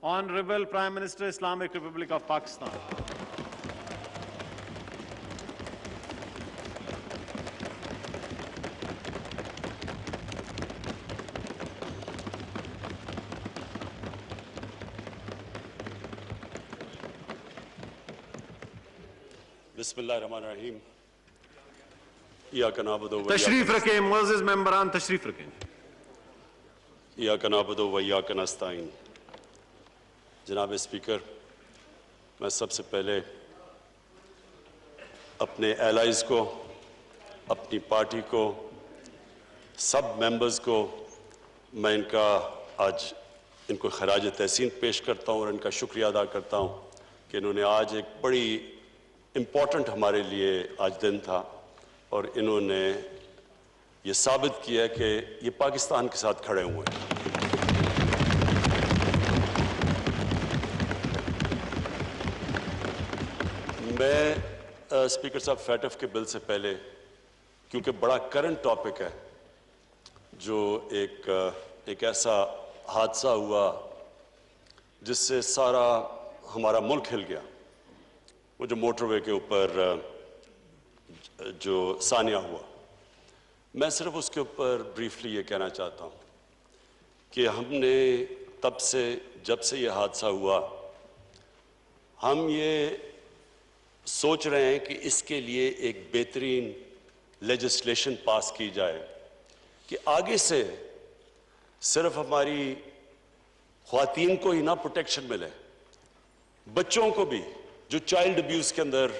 Honorable Prime Minister, Islamic Republic of Pakistan. बिस्मिल्लाहिर्रहमानिर्रहीम। इय्याका नअबुदु व तशरीफ रखें मुअज़्ज़िज़ मेंबरान, तशरीफ रखें। इय्याका नअबुदु व इय्याका नस्ताईन। जनाब स्पीकर, मैं सबसे पहले अपने एलाइज को, अपनी पार्टी को, सब मेंबर्स को मैं इनको खराज तहसीन पेश करता हूँ और इनका शुक्रिया अदा करता हूँ कि इन्होंने आज एक बड़ी इम्पॉर्टेंट हमारे लिए आज दिन था और इन्होंने ये साबित किया कि ये पाकिस्तान के साथ खड़े हुए हैं। मैं स्पीकर साहब फैटफ के बिल से पहले, क्योंकि बड़ा करंट टॉपिक है, जो एक ऐसा हादसा हुआ जिससे सारा हमारा मुल्क हिल गया, वो जो मोटरवे के ऊपर जो सानिया हुआ, मैं सिर्फ उसके ऊपर ब्रीफली ये कहना चाहता हूँ कि हमने तब से, जब से ये हादसा हुआ, हम ये सोच रहे हैं कि इसके लिए एक बेहतरीन लेजिस्लेशन पास की जाए कि आगे से सिर्फ हमारी ख्वातीन को ही ना प्रोटेक्शन मिले, बच्चों को भी, जो चाइल्ड अब्यूज़ के अंदर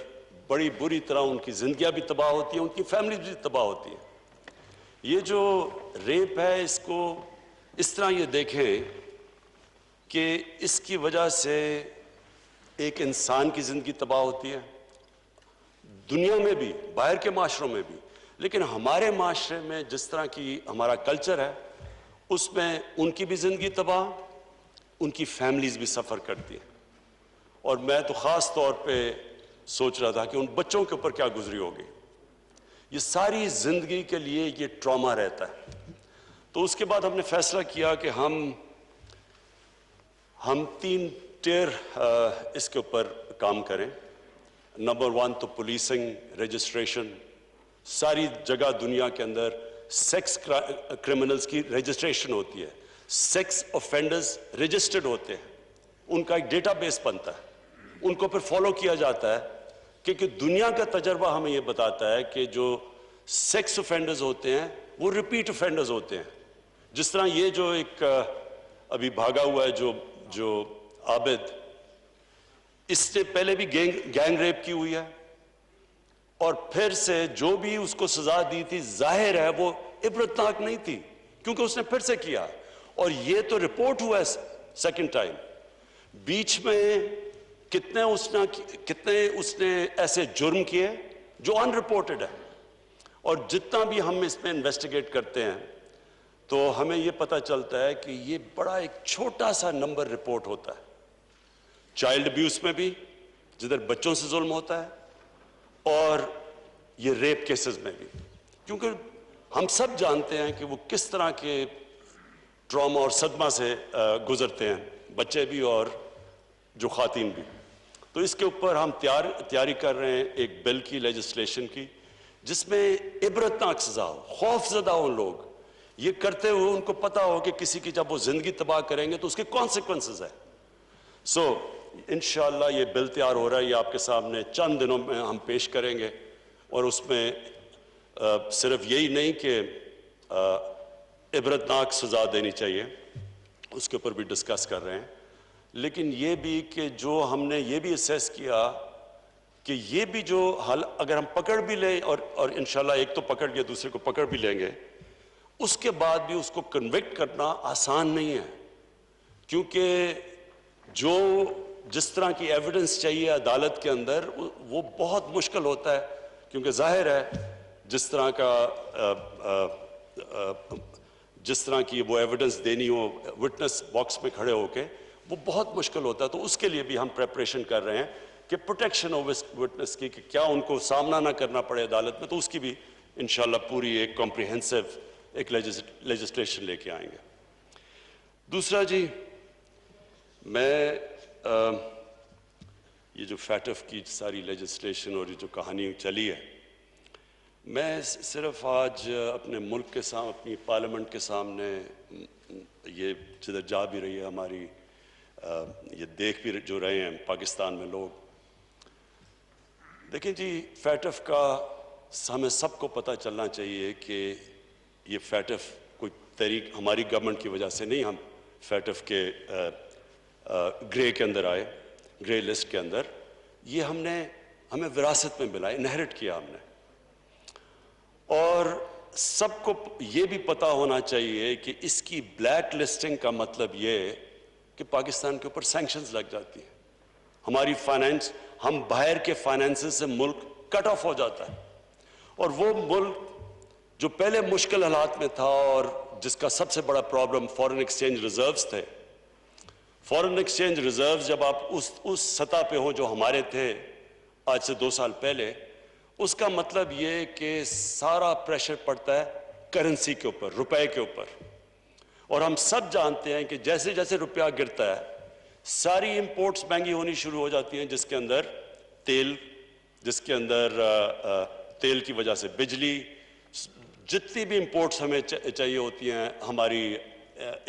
बड़ी बुरी तरह उनकी ज़िंदगियाँ भी तबाह होती हैं, उनकी फैमिली भी तबाह होती है। ये जो रेप है, इसको इस तरह ये देखें कि इसकी वजह से एक इंसान की ज़िंदगी तबाह होती है, दुनिया में भी, बाहर के माशरों में भी, लेकिन हमारे माशरे में जिस तरह की हमारा कल्चर है, उसमें उनकी भी ज़िंदगी तबाह, उनकी फैमिलीज़ भी सफ़र करती हैं। और मैं तो ख़ास तौर पे सोच रहा था कि उन बच्चों के ऊपर क्या गुजरी होगी। ये सारी ज़िंदगी के लिए ये ट्रॉमा रहता है। तो उसके बाद हमने फैसला किया कि हम 3 टियर इसके ऊपर काम करें। नंबर 1 तो पुलिसिंग, रजिस्ट्रेशन, सारी जगह दुनिया के अंदर सेक्स क्रिमिनल्स की रजिस्ट्रेशन होती है, सेक्स ऑफेंडर्स रजिस्टर्ड होते हैं, उनका एक डेटाबेस बनता है, उनको फिर फॉलो किया जाता है, क्योंकि दुनिया का तजर्बा हमें यह बताता है कि जो सेक्स ऑफेंडर्स होते हैं वो रिपीट ऑफेंडर्स होते हैं। जिस तरह ये जो एक अभी भागा हुआ है जो आबिद, इससे पहले भी गैंग रेप की हुई है और फिर से जो भी उसको सजा दी थी, जाहिर है वो इबरतनाक नहीं थी, क्योंकि उसने फिर से किया। और ये तो रिपोर्ट हुआ है सेकंड टाइम। बीच में कितने उसने ऐसे जुर्म किए जो अनरिपोर्टेड है। और जितना भी हम इसमें इन्वेस्टिगेट करते हैं तो हमें यह पता चलता है कि ये बड़ा एक छोटा सा नंबर रिपोर्ट होता है। चाइल्ड अब्यूज में भी, जिधर बच्चों से जुल्म होता है, और ये रेप केसेस में भी, क्योंकि हम सब जानते हैं कि वो किस तरह के ट्रॉमा और सदमा से गुजरते हैं, बच्चे भी और जो खातीन भी। तो इसके ऊपर हम तैयारी कर रहे हैं एक बिल की, लेजिस्लेशन की, जिसमें इबरतनाक सजा हो, खौफजदा हो लोग, ये करते हुए उनको पता हो कि किसी की जब वो जिंदगी तबाह करेंगे तो उसके कॉन्सिक्वेंसेस है। सो इंशाअल्लाह ये बिल तैयार हो रहा है, ये आपके सामने चंद दिनों में हम पेश करेंगे। और उसमें सिर्फ यही नहीं कि इबरतनाक सजा देनी चाहिए, उसके ऊपर भी डिस्कस कर रहे हैं, लेकिन ये भी कि जो हमने ये भी असेस किया कि ये भी जो हल अगर हम पकड़ भी लें, और इंशाल्लाह एक तो पकड़ के दूसरे को पकड़ भी लेंगे, उसके बाद भी उसको कन्विक्ट करना आसान नहीं है, क्योंकि जो जिस तरह की एविडेंस चाहिए अदालत के अंदर वो बहुत मुश्किल होता है, क्योंकि जाहिर है जिस तरह की वो एविडेंस देनी हो विटनेस बॉक्स में खड़े होके, वो बहुत मुश्किल होता है। तो उसके लिए भी हम प्रेपरेशन कर रहे हैं कि प्रोटेक्शन ऑफ विटनेस की, कि क्या उनको सामना ना करना पड़े अदालत में, तो उसकी भी इंशाल्लाह पूरी एक कॉम्प्रिहेंसिव एक लेजिस्लेशन लेके आएंगे। दूसरा जी, मैं ये जो फैटफ की सारी लेजिस्लेशन और ये जो कहानी चली है, मैं सिर्फ आज अपने मुल्क के सामने, अपनी पार्लियामेंट के सामने, ये जिधर जा भी रही है हमारी, ये देख भी जो रहे हैं पाकिस्तान में लोग, देखें जी, फैटफ का हमें सबको पता चलना चाहिए कि ये फैटफ कोई तहरीक हमारी गवर्नमेंट की वजह से नहीं, हम फैटफ के ग्रे के अंदर आए, ग्रे लिस्ट के अंदर, ये हमें विरासत में मिला, इनहेरिट किया हमने। और सबको ये भी पता होना चाहिए कि इसकी ब्लैक लिस्टिंग का मतलब ये कि पाकिस्तान के ऊपर सैंक्शंस लग जाती हैं, हमारी फाइनेंस, हम बाहर के फाइनेंसेस से मुल्क कट ऑफ हो जाता है। और वो मुल्क जो पहले मुश्किल हालात में था और जिसका सबसे बड़ा प्रॉब्लम फॉरेन एक्सचेंज रिजर्व्स थे, फॉरेन एक्सचेंज रिजर्व्स जब आप उस सतह पे हो जो हमारे थे आज से 2 साल पहले, उसका मतलब ये कि सारा प्रेशर पड़ता है करेंसी के ऊपर, रुपए के ऊपर। और हम सब जानते हैं कि जैसे जैसे रुपया गिरता है, सारी इंपोर्ट्स महंगी होनी शुरू हो जाती हैं, जिसके अंदर तेल, जिसके अंदर तेल की वजह से बिजली, जितनी भी इंपोर्ट्स हमें चाहिए होती हैं हमारी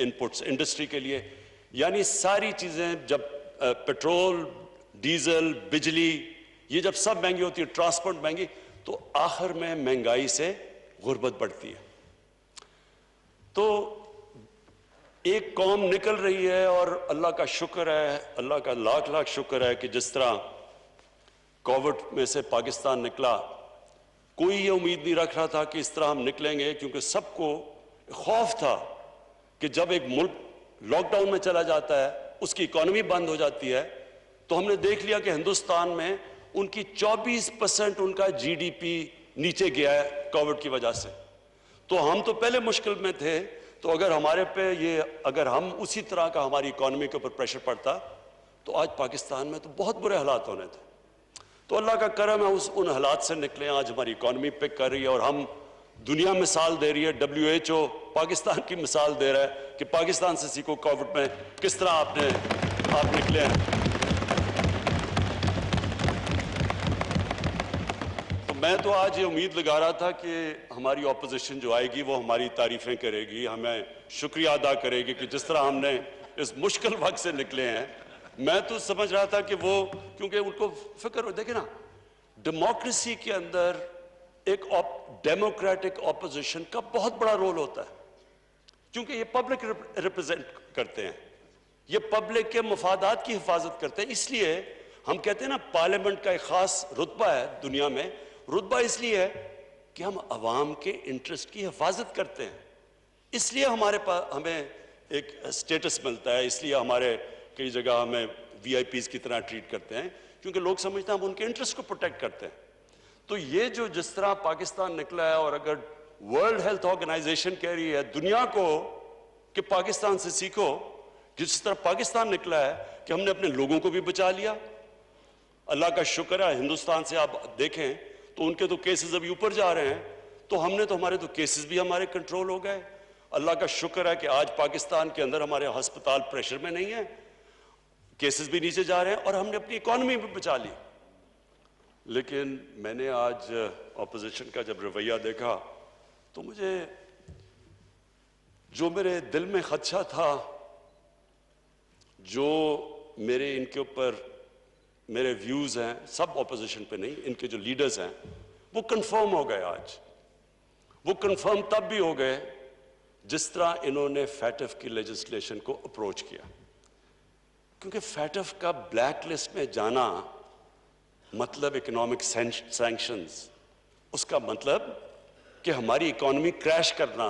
इनपुट्स इंडस्ट्री के लिए, यानी सारी चीज़ें, जब पेट्रोल, डीजल, बिजली, ये जब सब महंगी होती है, ट्रांसपोर्ट महंगी, तो आखिर में महंगाई से गुर्बत बढ़ती है। तो एक कौम निकल रही है, और अल्लाह का शुक्र है, अल्लाह का लाख लाख शुक्र है कि जिस तरह कोविड में से पाकिस्तान निकला, कोई ये उम्मीद नहीं रख रहा था कि इस तरह हम निकलेंगे, क्योंकि सबको खौफ था कि जब एक मुल्क लॉकडाउन में चला जाता है, उसकी इकोनॉमी बंद हो जाती है। तो हमने देख लिया कि हिंदुस्तान में उनकी 24% उनका जीडीपी नीचे गया है कोविड की वजह से। तो हम तो पहले मुश्किल में थे, तो अगर हमारे पे अगर हम उसी तरह का हमारी इकोनॉमी के ऊपर प्रेशर पड़ता, तो आज पाकिस्तान में तो बहुत बुरे हालात होने थे। तो अल्लाह का करम है, उन हालात से निकले, आज हमारी इकोनॉमी पिक कर रही है, और हम दुनिया मिसाल दे रही है, WHO पाकिस्तान की मिसाल दे रहा है कि पाकिस्तान से सीखो कोविड में किस तरह आप निकले हैं। तो मैं तो आज ये उम्मीद लगा रहा था कि हमारी ऑपोजिशन जो आएगी वो हमारी तारीफें करेगी, हमें शुक्रिया अदा करेगी कि जिस तरह हमने इस मुश्किल वक्त से निकले हैं। मैं तो समझ रहा था कि वो, क्योंकि उनको फिक्र हो, देखे ना, डेमोक्रेसी के अंदर एक डेमोक्रेटिक ऑपोजिशन का बहुत बड़ा रोल होता है, क्योंकि ये पब्लिक रिप्रेजेंट करते हैं, ये पब्लिक के मफादात की हिफाजत करते हैं। इसलिए हम कहते हैं ना, पार्लियामेंट का एक खास रुतबा है दुनिया में। रुतबा इसलिए है कि हम अवाम के इंटरेस्ट की हिफाजत करते हैं, इसलिए हमारे पास हमें एक स्टेटस मिलता है, इसलिए हमारे कई जगह हमें VIPs की तरह ट्रीट करते हैं, क्योंकि लोग समझते हैं हम उनके इंटरेस्ट को प्रोटेक्ट करते हैं। तो ये जो जिस तरह पाकिस्तान निकला है, और अगर वर्ल्ड हेल्थ ऑर्गेनाइजेशन कह रही है दुनिया को कि पाकिस्तान से सीखो, जिस तरह पाकिस्तान निकला है कि हमने अपने लोगों को भी बचा लिया। अल्लाह का शुक्र है, हिंदुस्तान से आप देखें तो उनके तो केसेस अभी ऊपर जा रहे हैं, तो हमारे तो केसेस भी हमारे कंट्रोल हो गए। अल्लाह का शुक्र है कि आज पाकिस्तान के अंदर हमारे अस्पताल प्रेशर में नहीं है, केसेस भी नीचे जा रहे हैं, और हमने अपनी इकोनॉमी भी बचा ली। लेकिन मैंने आज ऑपोजिशन का जब रवैया देखा, तो मुझे जो मेरे दिल में खदशा था, जो मेरे इनके ऊपर मेरे व्यूज हैं, सब ऑपोजिशन पे नहीं, इनके जो लीडर्स हैं, वो कंफर्म हो गए। आज वो कंफर्म तब भी हो गए जिस तरह इन्होंने फैटफ की लेजिस्लेशन को अप्रोच किया, क्योंकि फैटफ का ब्लैक लिस्ट में जाना मतलब इकोनॉमिक सैंक्शंस, उसका मतलब कि हमारी इकोनॉमी क्रैश करना,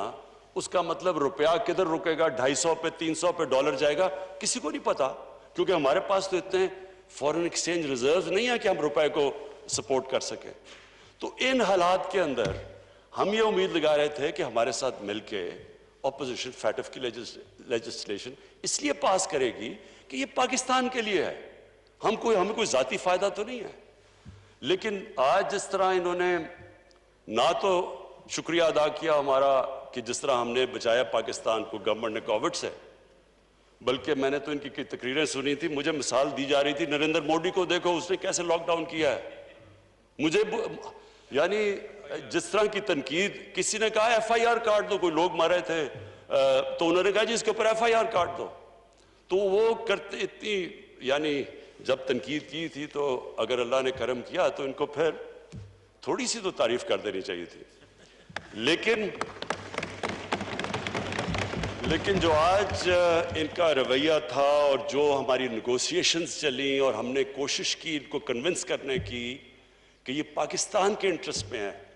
उसका मतलब रुपया किधर रुकेगा, 250 पे 300 पे डॉलर जाएगा, किसी को नहीं पता, क्योंकि हमारे पास तो इतने फॉरेन एक्सचेंज रिजर्व नहीं है कि हम रुपए को सपोर्ट कर सके। तो इन हालात के अंदर हम ये उम्मीद लगा रहे थे कि हमारे साथ मिलके ऑपोजिशन फैटफ की लेजिस्लेशन इसलिए पास करेगी कि ये पाकिस्तान के लिए है, हमें कोई जाती फायदा तो नहीं है। लेकिन आज जिस तरह इन्होंने ना तो शुक्रिया अदा किया हमारा कि जिस तरह हमने बचाया पाकिस्तान को गवर्नमेंट ने कोविड से, बल्कि मैंने तो इनकी कई तकरीरें सुनी थी, मुझे मिसाल दी जा रही थी, नरेंद्र मोदी को देखो उसने कैसे लॉकडाउन किया है। मुझे यानी जिस तरह की तनकीद, किसी ने कहा FIR काट दो, कोई लोग मारे थे तो उन्होंने कहा जी इसके ऊपर FIR काट दो। तो वो करते इतनी, यानी जब तनकीद की थी तो अगर अल्लाह ने करम किया तो इनको फिर थोड़ी सी तो तारीफ कर देनी चाहिए थी। लेकिन जो आज इनका रवैया था और जो हमारी नेगोशिएशंस चली और हमने कोशिश की इनको कन्विंस करने की कि ये पाकिस्तान के इंटरेस्ट में है,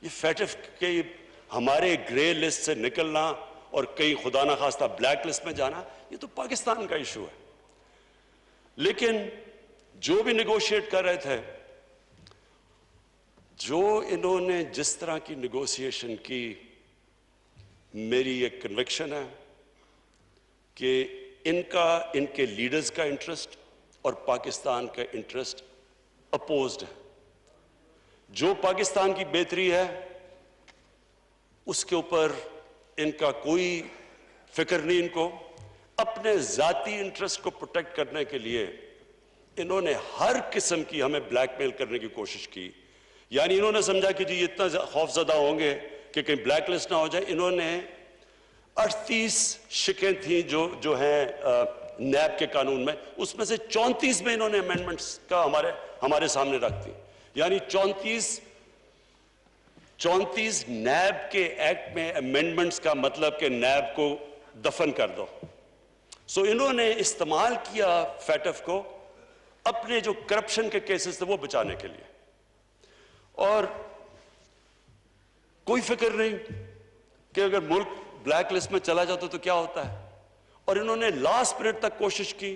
ये फैटिफ के हमारे ग्रे लिस्ट से निकलना और कहीं खुदा ना खास्ता ब्लैक लिस्ट में जाना, ये तो पाकिस्तान का इशू है। लेकिन जो भी नेगोशिएट कर रहे थे, जो इन्होंने जिस तरह की नेगोशिएशन की, मेरी एक कन्विक्शन है कि इनके लीडर्स का इंटरेस्ट और पाकिस्तान का इंटरेस्ट अपोज्ड है। जो पाकिस्तान की बेहतरी है उसके ऊपर इनका कोई फिक्र नहीं। इनको अपने जाती इंटरेस्ट को प्रोटेक्ट करने के लिए इन्होंने हर किस्म की हमें ब्लैकमेल करने की कोशिश की। यानी इन्होंने समझा कि जी इतना खौफजदा होंगे कि कहीं ब्लैक लिस्ट ना हो जाए। इन्होंने 38 शिकें थी जो हैं नैब के कानून में, उसमें से 34 में इन्होंने अमेंडमेंट्स का हमारे सामने रख दी। यानी 34 नैब के एक्ट में अमेंडमेंट्स का मतलब कि नैब को दफन कर दो। सो इन्होंने इस्तेमाल किया फैटफ को अपने जो करप्शन के केसेस थे वो बचाने के लिए, और कोई फिक्र नहीं कि अगर मुल्क ब्लैक लिस्ट में चला जाता तो क्या होता है। और इन्होंने लास्ट मिनट तक कोशिश की,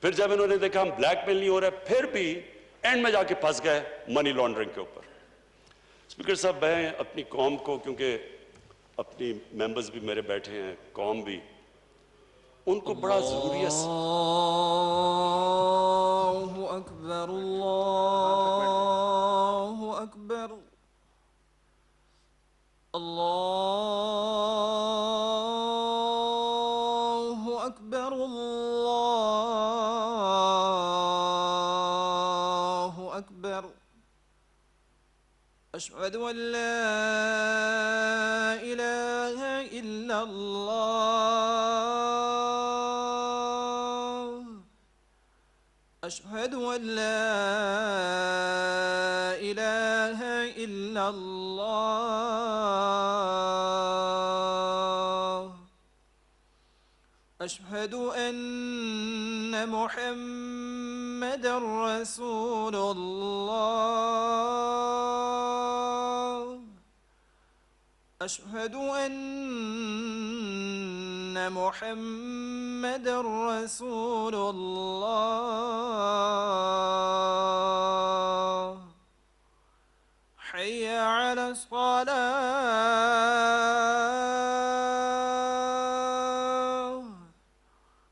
फिर जब इन्होंने देखा हम ब्लैकमेल नहीं हो रहा, फिर भी एंड में जाके फंस गए मनी लॉन्ड्रिंग के ऊपर। स्पीकर साहब, मैं अपनी कौम को, क्योंकि अपनी मेंबर्स भी मेरे बैठे हैं, कौम भी, उनको बड़ा जरूरी है। अल्लाहु अकबर, अल्लाहु अकबर, अल्लाहु अकबर, अल्लाहु अकबर। अशहदु अन ला इलाहा इल्लल्लाह, अशहदु अन ला इलाहा इल्लल्लाह, अशहदु अन्न मुहम्मदर रसूलुल्लाह, अशहदु अन्न मुहम्मदर रसूलुल्लाह। हय्य अला स्सलाह,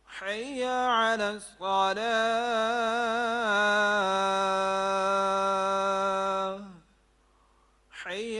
हय्य अला स्सलाह, हय्य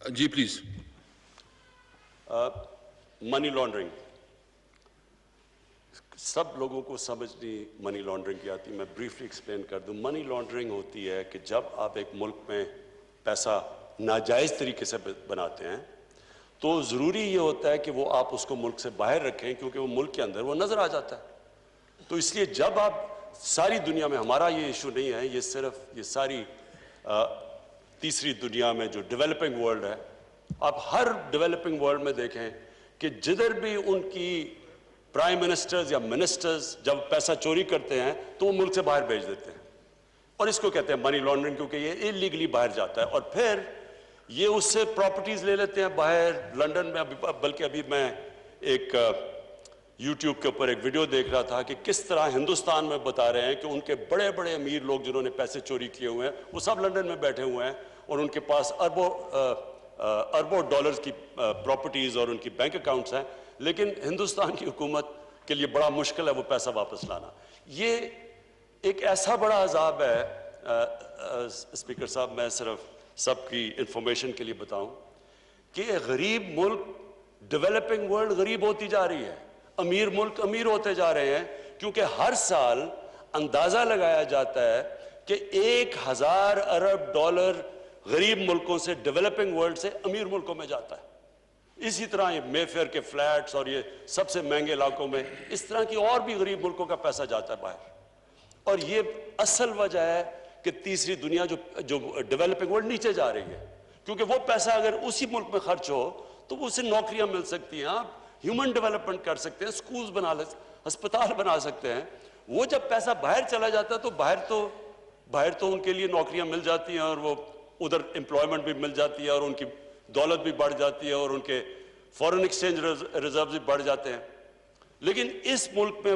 जी प्लीज। मनी लॉन्ड्रिंग सब लोगों को समझ नहीं मनी लॉन्ड्रिंग की आती। मैं ब्रीफली एक्सप्लेन कर दूं। मनी लॉन्ड्रिंग होती है कि जब आप एक मुल्क में पैसा नाजायज़ तरीके से बनाते हैं तो ज़रूरी ये होता है कि वो आप उसको मुल्क से बाहर रखें, क्योंकि वो मुल्क के अंदर वो नज़र आ जाता है। तो इसलिए जब आप सारी दुनिया में, हमारा ये इशू नहीं है, ये सिर्फ ये सारी तीसरी दुनिया में जो डेवलपिंग वर्ल्ड है, आप हर डेवलपिंग वर्ल्ड में देखें कि जिधर भी उनकी प्राइम मिनिस्टर्स या मिनिस्टर्स जब पैसा चोरी करते हैं तो वो मुल्क से बाहर भेज देते हैं। और इसको कहते हैं मनी लॉन्ड्रिंग, क्योंकि ये इलीगली बाहर जाता है। और फिर ये उससे प्रॉपर्टीज ले लेते हैं बाहर लंदन में। बल्कि अभी मैं एक YouTube के ऊपर एक वीडियो देख रहा था कि किस तरह हिंदुस्तान में बता रहे हैं कि उनके बड़े बड़े अमीर लोग जिन्होंने पैसे चोरी किए हुए हैं वो सब लंदन में बैठे हुए हैं और उनके पास अरबों डॉलर्स की प्रॉपर्टीज और उनकी बैंक अकाउंट्स हैं, लेकिन हिंदुस्तान की हुकूमत के लिए बड़ा मुश्किल है वो पैसा वापस लाना। ये एक ऐसा बड़ा अजाब है स्पीकर साहब, मैं सिर्फ सबकी इंफॉर्मेशन के लिए बताऊं कि गरीब मुल्क, डेवलपिंग वर्ल्ड गरीब होती जा रही है, अमीर मुल्क अमीर होते जा रहे हैं, क्योंकि हर साल अंदाजा लगाया जाता है कि 1000 अरब डॉलर गरीब मुल्कों से, डेवलपिंग वर्ल्ड से अमीर मुल्कों में जाता है। इसी तरह ये मेफेयर के फ्लैट्स और ये सबसे महंगे इलाकों में इस तरह की और भी गरीब मुल्कों का पैसा जाता है बाहर। और ये असल वजह है कि तीसरी दुनिया जो डेवलपिंग वर्ल्ड नीचे जा रही है, क्योंकि वो पैसा अगर उसी मुल्क में खर्च हो तो उसे नौकरियां मिल सकती हैं, आप ह्यूमन डेवलपमेंट कर सकते हैं, स्कूल्स बना ले, अस्पताल बना सकते हैं। वो जब पैसा बाहर चला जाता है तो बाहर तो उनके लिए नौकरियां मिल जाती हैं और वो उधर एम्प्लॉयमेंट भी मिल जाती है और उनकी दौलत भी बढ़ जाती है और उनके फॉरेन एक्सचेंज रिजर्व भी बढ़ जाते हैं। लेकिन इस मुल्क में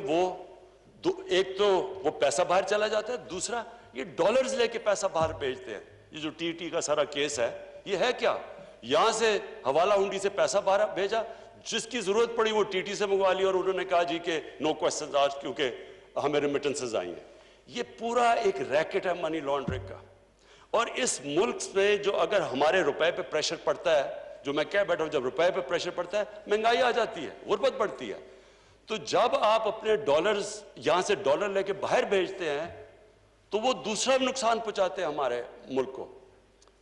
एक तो वो पैसा बाहर चला जाता है, दूसरा ये डॉलर्स लेके पैसा बाहर भेजते हैं। ये जो टीटी का सारा केस है, ये है क्या? यहां से हवाला हुंडी से पैसा बाहर भेजा, जिसकी जरूरत पड़ी वो टीटी से मंगवा लिया और उन्होंने कहा जी के नो क्वेश्चन आज, क्योंकि हमें रेमिटेंसेस आई हैं। ये पूरा एक रैकेट है मनी लॉन्ड्रिंग का। और इस मुल्क में जो अगर हमारे रुपए पे प्रेशर पड़ता है, जो मैं कह बैठा हूं, जब रुपए पे प्रेशर पड़ता है महंगाई आ जाती है, गुर्बत बढ़ती है। तो जब आप अपने डॉलर्स यहां से डॉलर लेके बाहर भेजते हैं तो वो दूसरा नुकसान पहुंचाते हैं हमारे मुल्क को,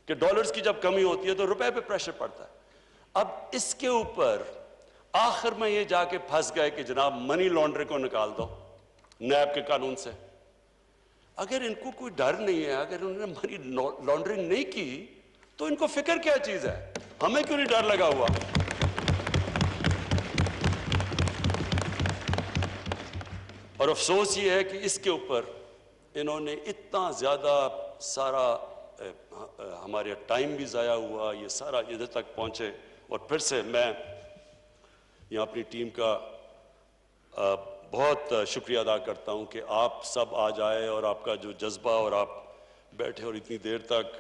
कि डॉलर्स की जब कमी होती है तो रुपए पे प्रेशर पड़ता है। अब इसके ऊपर आखिर में ये जाके फंस गए कि जनाब मनी लॉन्ड्रिंग को निकाल दो नैब के कानून से। अगर इनको कोई डर नहीं है, अगर उन्होंने मनी लॉन्ड्रिंग नहीं की तो इनको फिक्र क्या चीज है? हमें क्यों नहीं डर लगा हुआ? और अफसोस ये है कि इसके ऊपर इन्होंने इतना ज्यादा सारा हमारे टाइम भी जाया हुआ, ये सारा इधर तक पहुंचे। और फिर से मैं यहाँ अपनी टीम का बहुत शुक्रिया अदा करता हूँ कि आप सब आज आए और आपका जो जज्बा, और आप बैठे और इतनी देर तक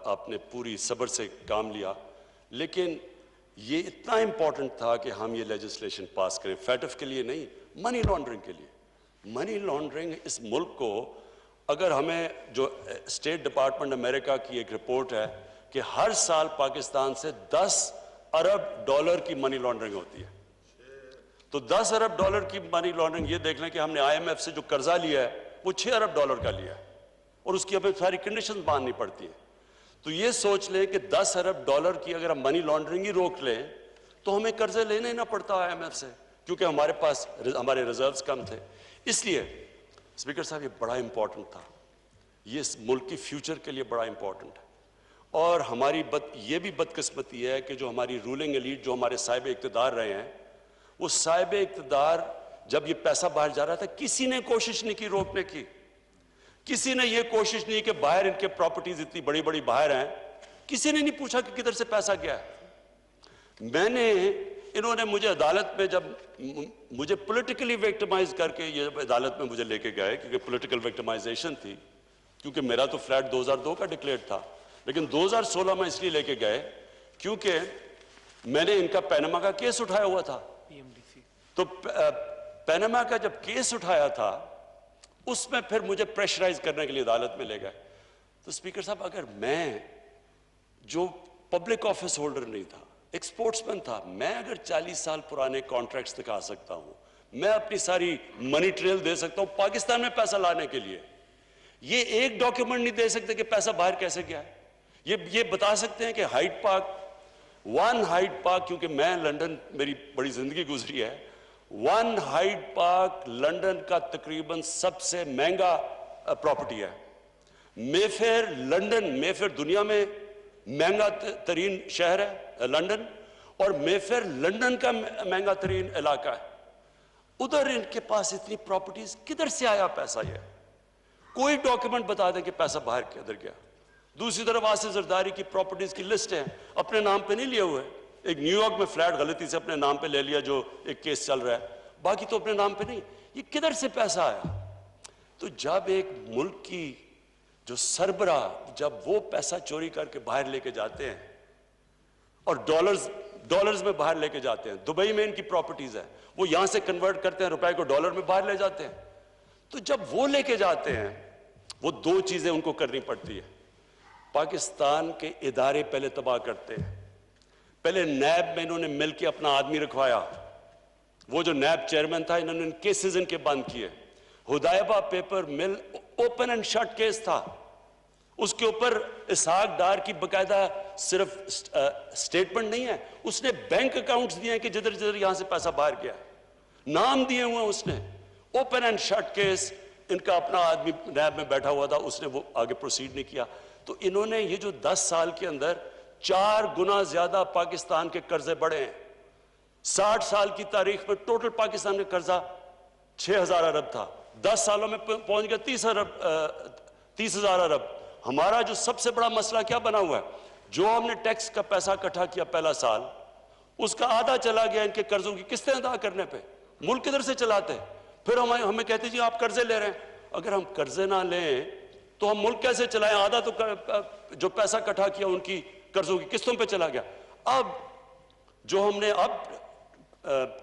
आपने पूरी सब्र से काम लिया। लेकिन ये इतना इम्पोर्टेंट था कि हम ये लेजिस्लेशन पास करें, फैटफ के लिए नहीं, मनी लॉन्ड्रिंग के लिए। मनी लॉन्ड्रिंग इस मुल्क को, अगर हमें जो स्टेट डिपार्टमेंट अमेरिका की एक रिपोर्ट है कि हर साल पाकिस्तान से 10 अरब डॉलर की मनी लॉन्ड्रिंग होती है, तो 10 अरब डॉलर की मनी लॉन्ड्रिंग, ये देख लें कि हमने IMF से जो कर्जा लिया है वो 6 अरब डॉलर का लिया है और उसकी हमें सारी कंडीशन माननी पड़ती है। तो ये सोच लें कि 10 अरब डॉलर की अगर हम मनी लॉन्ड्रिंग ही रोक लें तो हमें कर्जे लेने ही ना पड़ता IMF से, क्योंकि हमारे पास हमारे रिजर्व्स कम थे। इसलिए स्पीकर साहब ये बड़ा इंपॉर्टेंट था, ये इस मुल्क की फ्यूचर के लिए बड़ा इंपॉर्टेंट है। और हमारी ये भी बदकिस्मती है कि जो हमारी रूलिंग एलीट, जो हमारे साहिब इक़्तिदार रहे हैं, वो साहिब इक़्तिदार जब ये पैसा बाहर जा रहा था किसी ने कोशिश नहीं की रोकने की। किसी ने ये कोशिश नहीं कि बाहर इनके प्रॉपर्टीज इतनी बड़ी बड़ी बाहर हैं, किसी ने नहीं पूछा कि किधर से पैसा गया है। इन्होंने मुझे अदालत में, जब मुझे पॉलिटिकली विक्टिमाइज करके ये अदालत में मुझे लेके गए, क्योंकि पॉलिटिकल विक्टिमाइजेशन थी, क्योंकि मेरा तो फ्लैट 2002 का डिक्लेयर था, लेकिन 2016 में इसलिए लेके गए क्योंकि मैंने इनका पैनामा का केस उठाया हुआ था। तो पैनामा का जब केस उठाया था उसमें फिर मुझे प्रेशराइज करने के लिए अदालत में ले गए। तो स्पीकर साहब, अगर मैं जो पब्लिक ऑफिस होल्डर नहीं था, एक स्पोर्ट्समैन था, मैं अगर 40 साल पुराने कॉन्ट्रैक्ट्स दिखा सकता हूं, मैं अपनी सारी मनी ट्रेल दे सकता हूं पाकिस्तान में पैसा लाने के लिए, ये एक डॉक्यूमेंट नहीं दे सकते कि पैसा बाहर कैसे गया है। ये बता सकते हैं कि Hyde Park, one Hyde Park, क्योंकि मैं लंदन, मेरी बड़ी जिंदगी गुजरी है, वन हाइड पार्क लंदन का तकरीबन सबसे महंगा प्रॉपर्टी है। मेफेयर लंदन, मेफेयर दुनिया में महंगा तरीन शहर है लंदन, और मेफेयर लंदन का महंगा तरीन इलाका है। उधर इनके पास इतनी प्रॉपर्टीज, किधर से आया पैसा ये? कोई डॉक्यूमेंट बता दें कि पैसा बाहर किधर गया। दूसरी तरफ आसिफ जरदारी की प्रॉपर्टीज की लिस्ट है, अपने नाम पे नहीं लिए हुए। एक न्यूयॉर्क में फ्लैट गलती से अपने नाम पे ले लिया, जो एक केस चल रहा है, बाकी तो अपने नाम पे नहीं। ये किधर से पैसा आया? तो जब एक मुल्क की जो सरबरा, जब वो पैसा चोरी करके बाहर लेके जाते हैं और डॉलर्स में बाहर लेके जाते हैं, दुबई में इनकी प्रॉपर्टीज है, वो यहां से कन्वर्ट करते हैं, रुपए को डॉलर में बाहर ले जाते हैं। तो जब वो लेके जाते हैं, वो दो चीजें उनको करनी पड़ती है। पाकिस्तान के इदारे पहले तबाह करते हैं। पहले नैब में इन्होंने मिलकर अपना आदमी रखवाया, वो जो नैब चेयरमैन था, इन्होंने केसेस इनके बंद किए। हुदायबा paper mill open and shut case था, उसके ऊपर इसहाक डार की बकायदा सिर्फ स्टेटमेंट नहीं है, उसने बैंक अकाउंट्स दिए हैं कि जिधर जिधर यहां से पैसा बाहर गया, नाम दिए हुए उसने। ओपन एंड शट केस, इनका अपना आदमी नैब में बैठा हुआ था, उसने वो आगे प्रोसीड नहीं किया। तो इन्होंने ये जो 10 साल के अंदर 4 गुना ज्यादा पाकिस्तान के कर्जे बढ़े हैं। 60 साल की तारीख में टोटल पाकिस्तान का कर्जा 6,000 अरब था, 10 सालों में पहुंच गया 30,000 अरब। हमारा जो सबसे बड़ा मसला क्या बना हुआ है, जो हमने टैक्स का पैसा इकट्ठा किया पहला साल, उसका आधा चला गया इनके कर्जों की किस्तें अदा करने पे। मुल्क किधर से चलाते हैं? फिर हमें कहते जी आप कर्जे ले रहे हैं। अगर हम कर्जे ना लें तो हम मुल्क कैसे चलाएं? आधा तो जो पैसा इकट्ठा किया उनकी कर्जों की किस्तों पे चला गया। अब जो हमने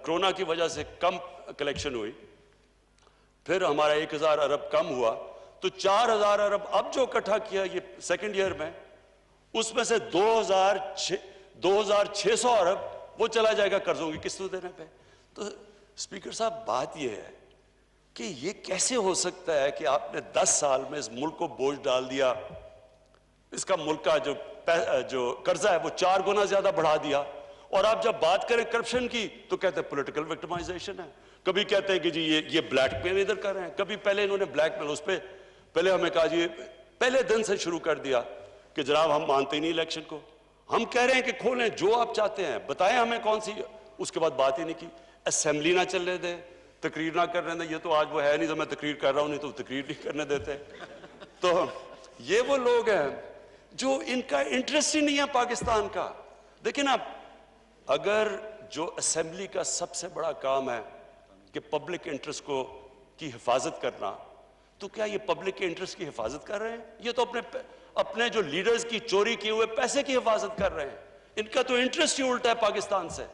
कोरोना की वजह से कम कलेक्शन हुई, फिर हमारा 1,000 अरब कम हुआ, तो 4,000 अरब अब जो इकट्ठा किया ये सेकेंड ईयर में, उसमें से 2,600 अरब वो चला जाएगा कर्जों की किस्तों देने पे। तो स्पीकर साहब, बात ये है कि ये कैसे हो सकता है कि आपने 10 साल में इस मुल्क को बोझ डाल दिया, इसका मुल्क का जो कर्जा है वो 4 गुना ज्यादा बढ़ा दिया, और आप जब बात करें करप्शन की तो कहते हैं पॉलिटिकल विक्टिमाइजेशन है। कभी कहते हैं कि जी ये ब्लैकमेल इधर कर रहे हैं, कभी पहले इन्होंने ब्लैकमेल, उस पर पहले हमें कहा जी, पहले दिन से शुरू कर दिया कि जनाब हम मानते ही नहीं इलेक्शन को, हम कह रहे हैं कि खोलें जो आप चाहते हैं, बताएं हमें कौन सी। उसके बाद बात ही नहीं की। असेंबली ना चलने दे, तकरीर ना करने दे, ये तो आज वो है नहीं तो मैं तकरीर कर रहा हूं, नहीं तो तकरीर नहीं करने देते। तो ये वो लोग हैं जो इनका इंटरेस्ट ही नहीं है पाकिस्तान का। देखिए ना, अगर जो असेंबली का सबसे बड़ा काम है कि पब्लिक इंटरेस्ट की हिफाजत करना, तो क्या ये पब्लिक के इंटरेस्ट की हिफाजत कर रहे हैं? ये तो अपने जो लीडर्स की चोरी किए हुए पैसे की हिफाजत कर रहे हैं। इनका तो इंटरेस्ट ही उल्टा है पाकिस्तान से।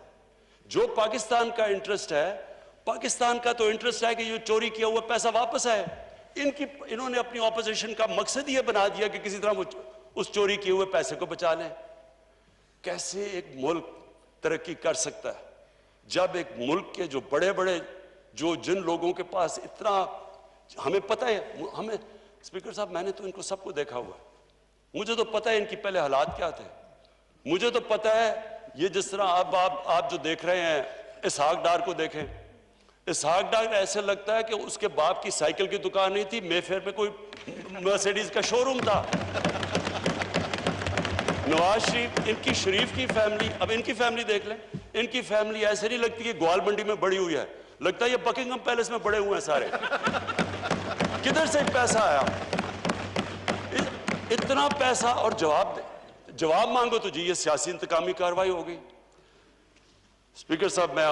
जो पाकिस्तान का इंटरेस्ट है, पाकिस्तान का तो इंटरेस्ट है कि ये चोरी किया हुआ पैसा वापस आए। इन्होंने अपनी ऑपोजिशन का मकसद ये बना दिया कि किसी तरह वो उस चोरी किए हुए पैसे को बचा लें। कैसे एक मुल्क तरक्की कर सकता है जब एक मुल्क के जो बड़े बड़े जिन लोगों के पास इतना, हमें पता है, हमें स्पीकर साहब, मैंने तो इनको सबको देखा हुआ है, मुझे तो पता है इनकी पहले हालात क्या थे। मुझे तो पता है ये जिस तरह आप जो देख रहे हैं, इसहाक डार को देखें, इसहाक डार ऐसे लगता है कि उसके बाप की साइकिल की दुकान नहीं थी, मेफेयर में कोई मर्सिडीज का शोरूम था। नवाज शरीफ, इनकी शरीफ की फैमिली, अब इनकी फैमिली देख लें, इनकी फैमिली ऐसे नहीं लगती कि ग्वाल मंडी में बड़ी हुई है, लगता है ये बकिंगम पैलेस में बड़े हुए हैं सारे। किधर से पैसा आया? इतना पैसा, और जवाब मांगो तो जी ये सियासी इंतकामी कार्रवाई हो गई। स्पीकर साहब, मैं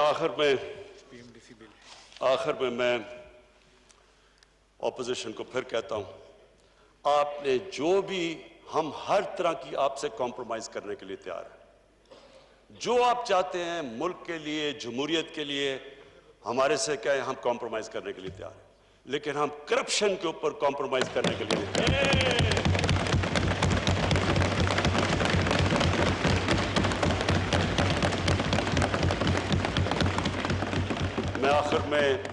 आखिर में मैं ऑपोजिशन को फिर कहता हूं, आपने जो भी, हम हर तरह की आपसे कॉम्प्रोमाइज करने के लिए तैयार हैं। जो आप चाहते हैं मुल्क के लिए, जमहूरियत के लिए, हमारे से क्या है, हम कॉम्प्रोमाइज करने के लिए तैयार हैं, लेकिन हम करप्शन के ऊपर कॉम्प्रोमाइज करने के लिए तैयार हैं। मैं आखिर में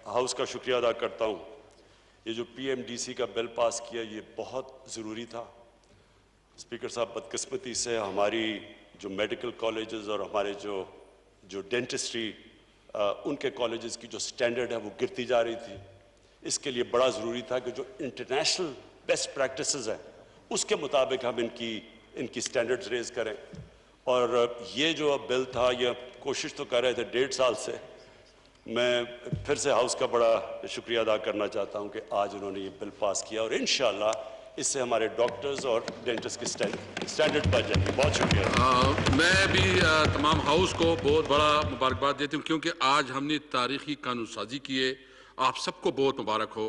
हाउस का शुक्रिया अदा करता हूं। ये जो PMDC का बिल पास किया, ये बहुत ज़रूरी था। स्पीकर साहब, बदकिस्मती से हमारी जो मेडिकल कॉलेजेस और हमारे जो डेंटिस्ट्री, उनके कॉलेजेस की जो स्टैंडर्ड है वो गिरती जा रही थी। इसके लिए बड़ा ज़रूरी था कि जो इंटरनेशनल बेस्ट प्रैक्टिसेस हैं उसके मुताबिक हम इनकी स्टैंडर्ड्स रेज करें। और ये जो बिल था, ये कोशिश तो कर रहे थे 1.5 साल से मैं फिर से हाउस का बड़ा शुक्रिया अदा करना चाहता हूं कि आज उन्होंने ये बिल पास किया और इंशाल्लाह इससे हमारे डॉक्टर्स और डेंटिस्ट की स्टैंडर्ड बढ़ जाएगी। बहुत शुक्रिया। मैं भी तमाम हाउस को बहुत बड़ा मुबारकबाद देती हूँ क्योंकि आज हमने तारीखी कानून साजी की है। आप सबको बहुत मुबारक हो।